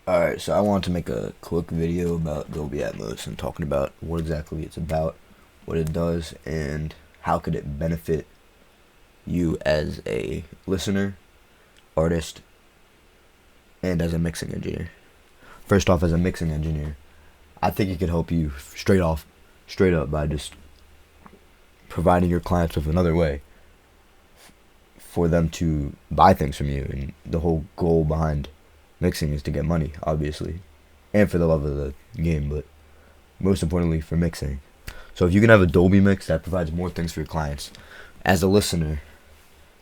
Alright, so I wanted to make a quick video about Dolby Atmos and talking about what exactly it's about, what it does, and how could it benefit you as a listener, artist, and as a mixing engineer. First off, as a mixing engineer, I think it could help you straight up by just providing your clients with another way for them to buy things from you. And the whole goal behind mixing is to get money, obviously, and for the love of the game, but most importantly for mixing. So if you can have a Dolby mix, that provides more things for your clients. As a listener,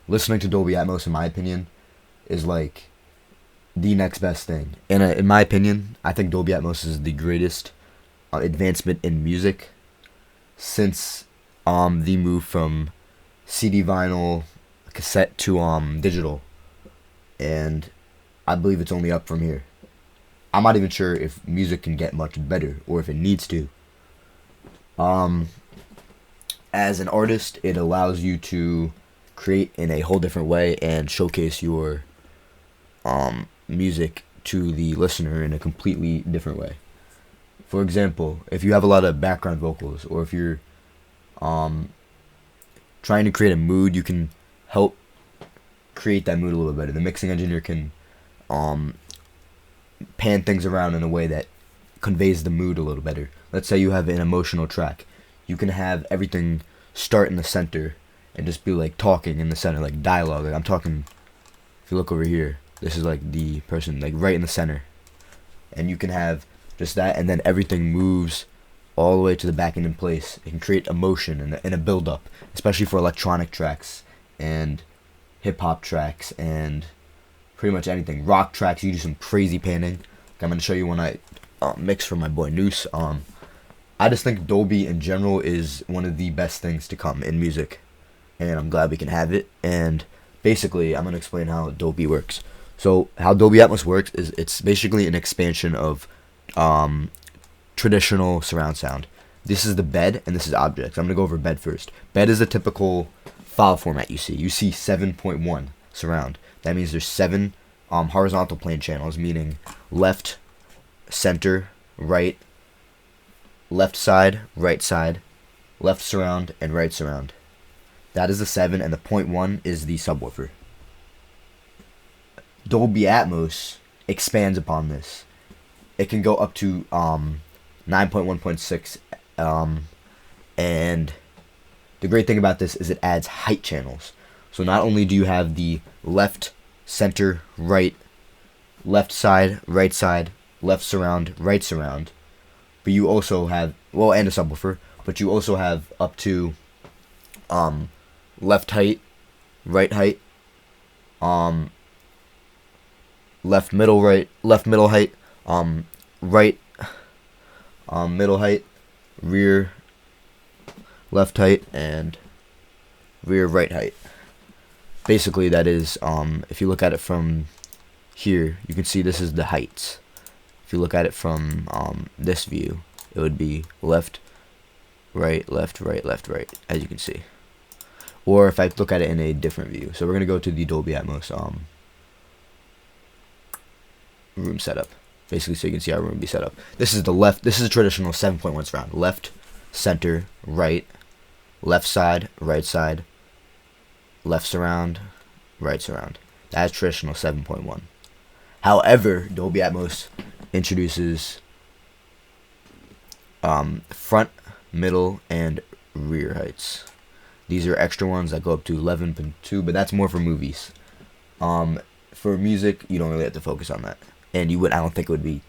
listening to Dolby Atmos, in my opinion, is like the next best thing. And in my opinion, I think Dolby Atmos is the greatest advancement in music since the move from CD vinyl cassette to digital, and I believe it's only up from here. I'm not even sure if music can get much better or if it needs to. As an artist, it allows you to create in a whole different way and showcase your music to the listener in a completely different way. For example, if you have a lot of background vocals, or if you're trying to create a mood, you can help create that mood a little better. The mixing engineer can pan things around in a way that conveys the mood a little better. Let's say you have an emotional track. You can have everything start in the center and just be like talking in the center, like dialogue. Like I'm talking, if you look over here, this is like the person like right in the center. And you can have just that, and then everything moves all the way to the back end in place. It can create emotion and a build up, especially for electronic tracks and hip hop tracks and pretty much anything. Rock tracks, you do some crazy panning. Like I'm gonna show you when I mix for my boy Noose. I just think Dolby in general is one of the best things to come in music, and I'm glad we can have it. And basically, I'm gonna explain how Dolby works. So how Dolby Atmos works is it's basically an expansion of traditional surround sound. This is the bed and this is objects. I'm gonna go over bed first. Bed is a typical file format you see. You see 7.1 surround. That means there's 7 horizontal plane channels, meaning left, center, right, left side, left surround, and right surround. That is the 7, and the point 1 is the subwoofer. Dolby Atmos expands upon this. It can go up to 9.1.6, and the great thing about this is it adds height channels. So not only do you have the left, center, right, left side, left surround, right surround, but you also have, well, and a subwoofer, but you also have up to left height, right height, left middle height, right middle height, rear left height, and rear right height. Basically, that is, if you look at it from here, you can see this is the heights. If you look at it from this view, it would be left, right, as you can see. Or if I look at it in a different view. So we're going to go to the Dolby Atmos room setup. Basically, so you can see our room be set up. This is the left. This is a traditional 7.1 surround. Left, center, right, left side, left surround, right surround. That's traditional 7.1. However, Dolby Atmos introduces front, middle, and rear heights. These are extra ones that go up to 11.2, but that's more for movies. For music, you don't really have to focus on that, and I don't think it would be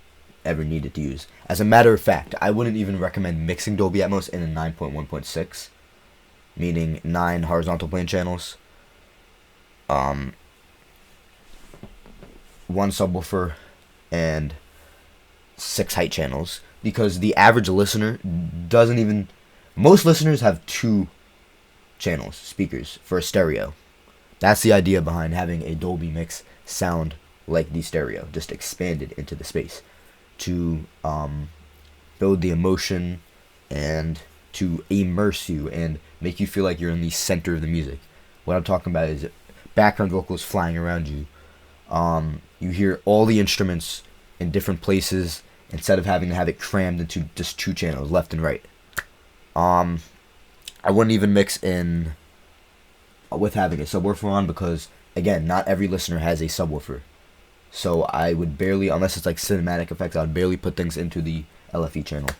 ever needed to use. As a matter of fact, I wouldn't even recommend mixing Dolby Atmos in a 9.1.6, meaning 9 horizontal plane channels, 1 subwoofer, and 6 height channels, because the average listener doesn't even. Most listeners have 2 channels, speakers, for a stereo. That's the idea behind having a Dolby mix sound like the stereo, just expanded into the space to build the emotion and to immerse you and make you feel like you're in the center of the music. What I'm talking about is background vocals flying around you. You hear all the instruments in different places instead of having to have it crammed into just 2 channels, left and right. I wouldn't even mix in with having a subwoofer on because, again, not every listener has a subwoofer. So I would barely, unless it's like cinematic effects, I would barely put things into the LFE channel.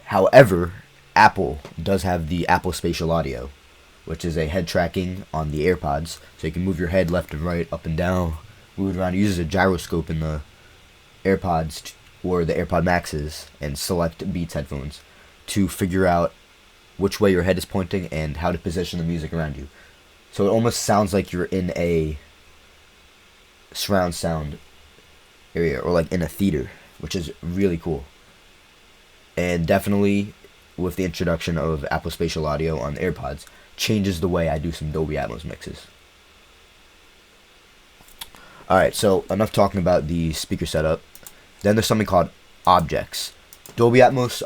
However, Apple does have the Apple Spatial Audio, which is a head tracking on the AirPods. So you can move your head left and right, up and down, move it around. It uses a gyroscope in the AirPods or the AirPod Maxes and select Beats headphones to figure out which way your head is pointing and how to position the music around you. So it almost sounds like you're in a surround sound area or like in a theater, which is really cool. And definitely with the introduction of Apple Spatial Audio on the AirPods, changes the way I do some Dolby Atmos mixes. Alright, so enough talking about the speaker setup. Then there's something called objects. Dolby Atmos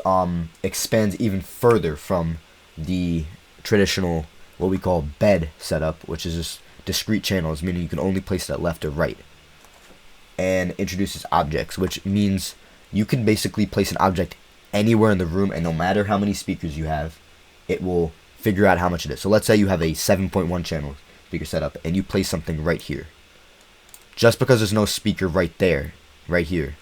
expands even further from the traditional, what we call bed setup, which is just discrete channels, meaning you can only place it left or right, and introduces objects, which means you can basically place an object anywhere in the room, and no matter how many speakers you have, it will figure out how much it is. So let's say you have a 7.1 channel speaker setup, and you place something right here. Just because there's no speaker right there, right here,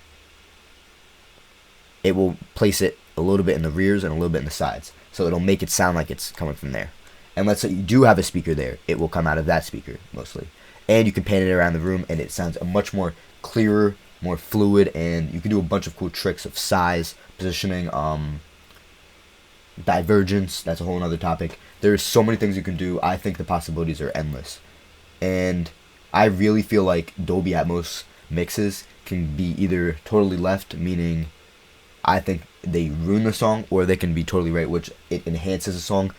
it will place it a little bit in the rears and a little bit in the sides. So it'll make it sound like it's coming from there. And let's say you do have a speaker there, it will come out of that speaker mostly. And you can pan it around the room and it sounds much more clearer, more fluid, and you can do a bunch of cool tricks of size, positioning, divergence. That's a whole other topic. There's so many things you can do. I think the possibilities are endless. And I really feel like Dolby Atmos mixes can be either totally left, meaning I think they ruin the song, or they can be totally right, which it enhances a song.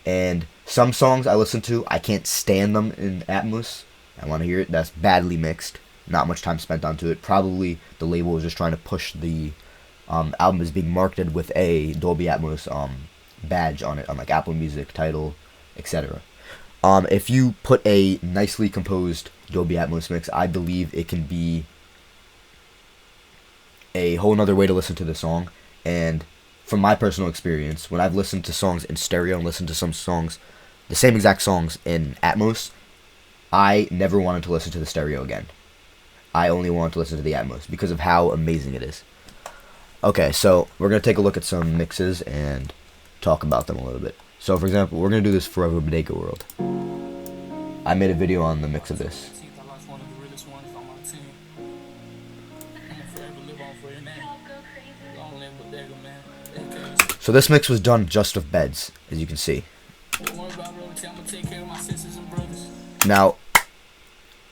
And some songs I listen to, I can't stand them in Atmos. I want to hear it. That's badly mixed. Not much time spent onto it. Probably the label was just trying to push the album as being marketed with a Dolby Atmos badge on it, on like Apple Music, Tidal, etc. If you put a nicely composed Dolby Atmos mix, I believe it can be a whole nother way to listen to the song. And from my personal experience, when I've listened to songs in stereo and listened to some songs, the same exact songs in Atmos, I never wanted to listen to the stereo again. I only wanted to listen to the Atmos because of how amazing it is. Okay, so we're going to take a look at some mixes and talk about them a little bit. So for example, we're going to do this Forever Bodega World. I made a video on the mix of this. So this mix was done just with beds, as you can see. Now,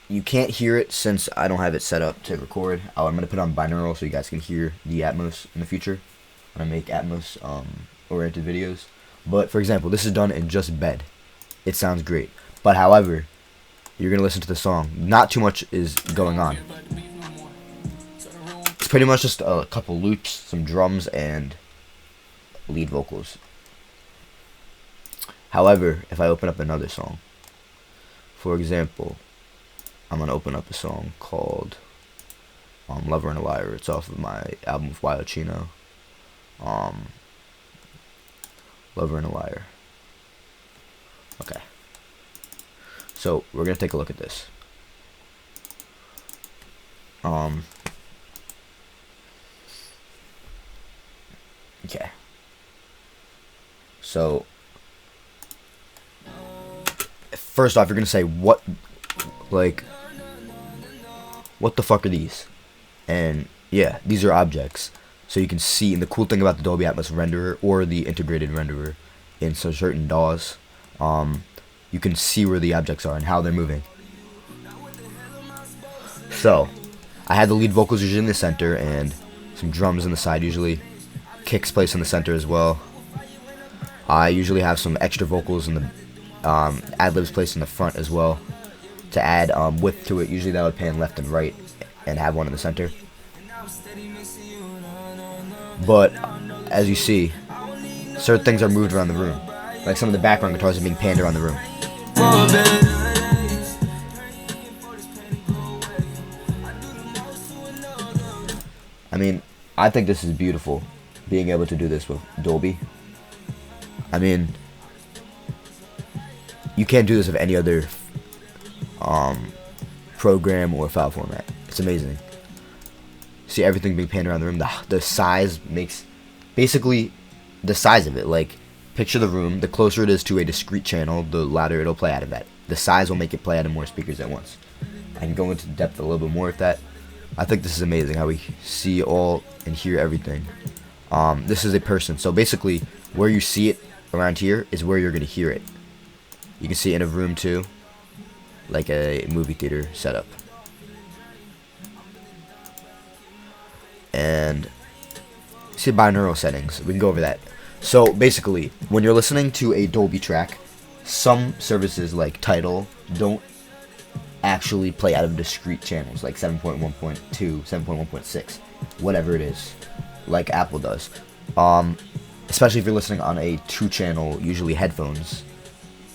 you can't hear it since I don't have it set up to record. I'm going to put it on binaural so you guys can hear the Atmos in the future when I make Atmos oriented videos. But for example, this is done in just bed. It sounds great. But however, you're going to listen to the song. Not too much is going on. It's pretty much just a couple loops, some drums, and lead vocals. However, if I open up another song, for example, I'm going to open up a song called Lover and a Liar. It's off of my album with Wild Chino. Lover and a Liar. Okay. So, we're going to take a look at this. Okay. So, first off, you're going to say, what the fuck are these? And yeah, these are objects. So you can see, and the cool thing about the Dolby Atmos renderer or the integrated renderer in certain DAWs, you can see where the objects are and how they're moving. So, I had the lead vocals usually in the center and some drums in the side usually. Kicks placed in the center as well. I usually have some extra vocals in the ad-libs placed in the front as well to add width to it. Usually that would pan left and right and have one in the center. But as you see, certain things are moved around the room. Like some of the background guitars are being panned around the room. mean, I think this is beautiful, being able to do this with Dolby. I mean, you can't do this with any other program or file format. It's amazing. See everything being panned around the room. The size makes, basically, the size of it. Like, picture the room. The closer it is to a discrete channel, the louder it'll play out of that. The size will make it play out of more speakers at once. I can go into depth a little bit more with that. I think this is amazing how we see all and hear everything. This is a person. So basically, where you see it around here is where you're going to hear it. You can see it in a room too, like a movie theater setup. And see binaural settings. We can go over that. So basically, when you're listening to a Dolby track, some services like Tidal don't actually play out of discrete channels, like 7.1.2, 7.1.6, whatever it is, like Apple does. Especially if you're listening on a 2-channel, usually headphones,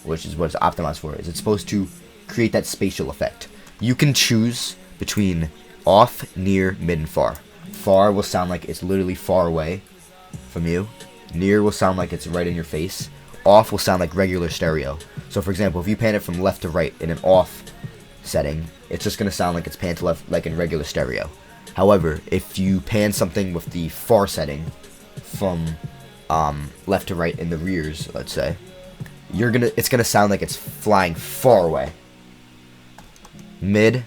which is what it's optimized for. Is it's supposed to create that spatial effect. You can choose between off, near, mid, and far. Far will sound like it's literally far away from you. Near will sound like it's right in your face. Off will sound like regular stereo. So for example, if you pan it from left to right in an off setting, it's just going to sound like it's panned to left like in regular stereo. However, if you pan something with the far setting from left to right in the rears, let's say, it's gonna sound like it's flying far away. Mid,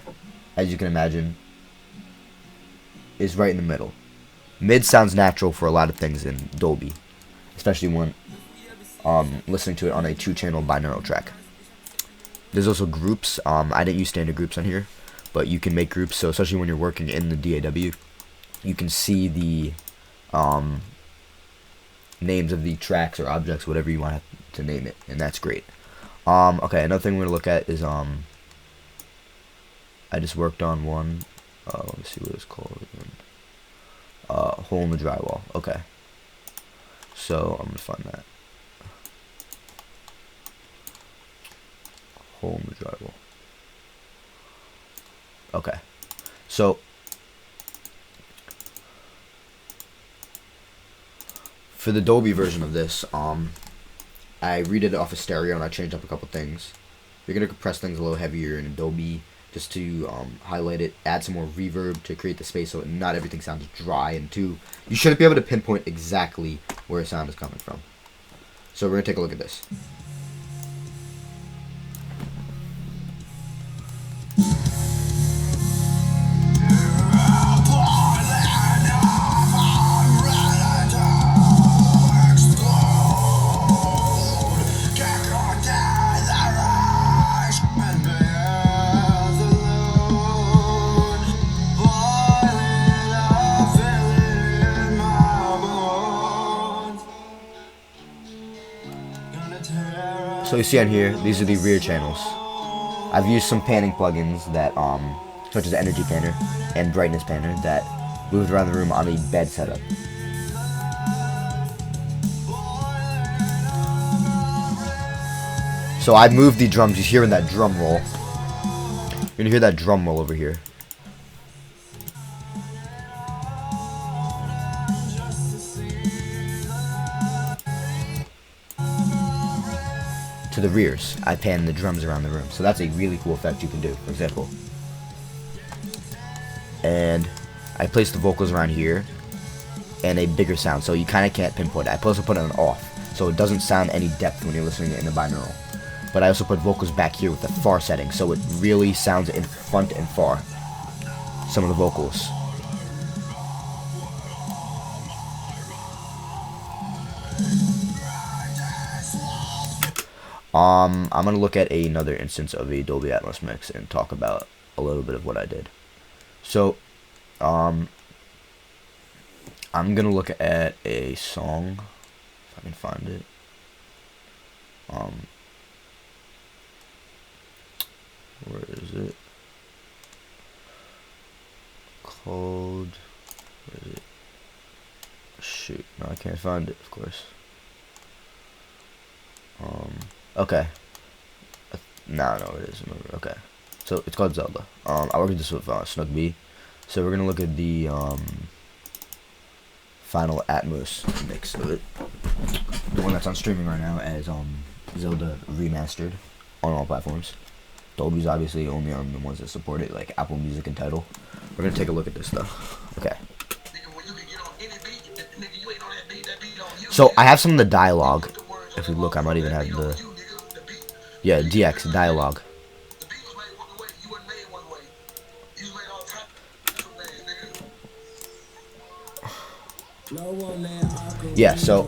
as you can imagine, is right in the middle. Mid sounds natural for a lot of things in Dolby, especially when listening to it on a 2-channel binaural track. There's also groups. I didn't use standard groups on here, but you can make groups. So especially when you're working in the DAW, you can see the names of the tracks or objects, whatever you want to name it, and that's great. Okay, another thing we're gonna look at is I just worked on one. Let me see what it's called again. Hole in the drywall. Okay, so I'm gonna find that. Hole in the drywall. Okay, so for the Dolby version of this, I redid it off of stereo and I changed up a couple things. You're gonna compress things a little heavier in Dolby just to highlight it, add some more reverb to create the space so not everything sounds dry, and you shouldn't be able to pinpoint exactly where a sound is coming from. So we're gonna take a look at this. So you see on here, these are the rear channels. I've used some panning plugins that, such as Energy Panner and Brightness Panner, that moved around the room on a bed setup. So I moved the drums. You hear in that drum roll. You're gonna hear that drum roll over here. To the rears, I pan the drums around the room. So that's a really cool effect you can do, for example. And I place the vocals around here and a bigger sound, so you kind of can't pinpoint it. I also put it on off, so it doesn't sound any depth when you're listening in the binaural. But I also put vocals back here with the far setting, so it really sounds in front and far. Some of the vocals. I'm gonna look at another instance of a Dolby Atmos mix and talk about a little bit of what I did. So, I'm gonna look at a song, if I can find it. Where is it? Called, where is it? Shoot, no, I can't find it, of course. Okay. No, it is. Okay. So it's called Zelda. I worked this with Snook B. So we're gonna look at the final Atmos mix of it. The one that's on streaming right now as Zelda Remastered on all platforms. Dolby's obviously only on the ones that support it, like Apple Music and Tidal. We're gonna take a look at this stuff. Okay. So I have some of the dialogue. If we look, I might even have the DX dialogue. Yeah, so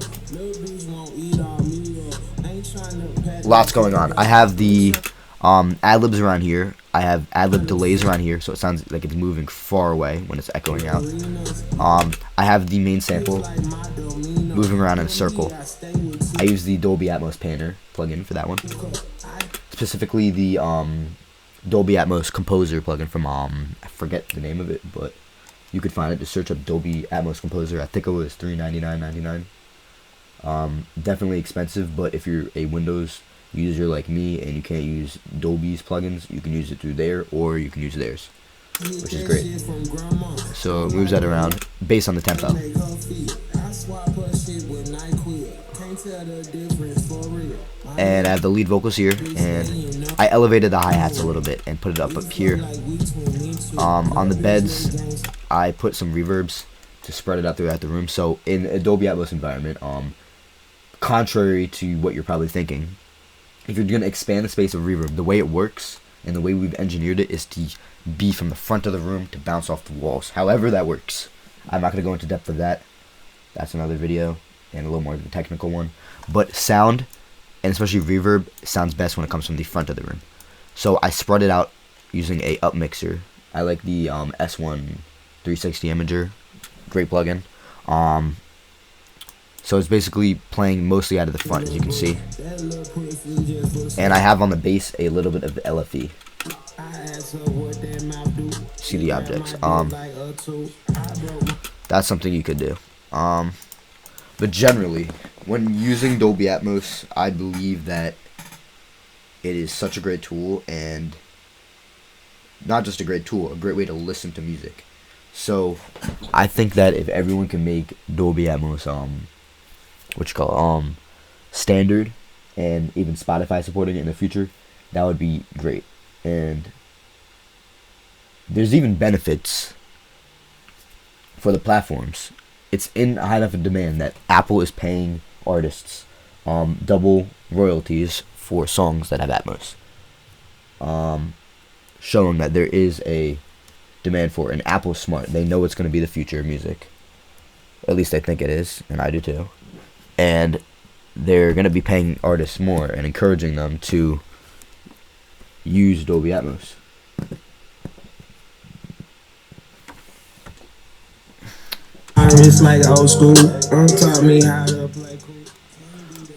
lots going on. I have the ad-libs around here. I have ad-lib delays around here, so it sounds like it's moving far away when it's echoing out. I have the main sample moving around in a circle. I use the Dolby Atmos Painter plugin for that one. Specifically the Dolby Atmos Composer plugin from I forget the name of it, but you could find it. Just search up Dolby Atmos Composer. I think it was $399.99. Definitely expensive, but if you're a Windows user like me and you can't use Dolby's plugins, you can use it through there, or you can use theirs, which is great. So it moves that around based on the tempo. And I have the lead vocals here, and I elevated the hi-hats a little bit and put it up here. On the beds, I put some reverbs to spread it out throughout the room. So in a Dolby Atmos environment, contrary to what you're probably thinking, if you're going to expand the space of reverb, the way it works and the way we've engineered it is to be from the front of the room to bounce off the walls. However that works. I'm not going to go into depth of that. That's another video and a little more of a technical one. But sound, and especially reverb, sounds best when it comes from the front of the room. So I spread it out using a up mixer. I like the S1 360 Imager. Great plugin. So it's basically playing mostly out of the front, as you can see. And I have on the bass a little bit of the LFE. See the objects. That's something you could do. But generally, when using Dolby Atmos, I believe that it is such a great tool, and not just a great tool, a great way to listen to music. So I think that if everyone can make Dolby Atmos standard, and even Spotify supporting it in the future, that would be great. And there's even benefits for the platforms. It's in high enough of demand that Apple is paying artists double royalties for songs that have Atmos, showing that there is a demand for it. And Apple's smart. They know it's going to be the future of music. At least they think it is, and I do too. And they're going to be paying artists more and encouraging them to use Dolby Atmos. Like old school, taught me how to play cool,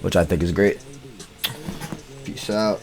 which I think is great. Peace out.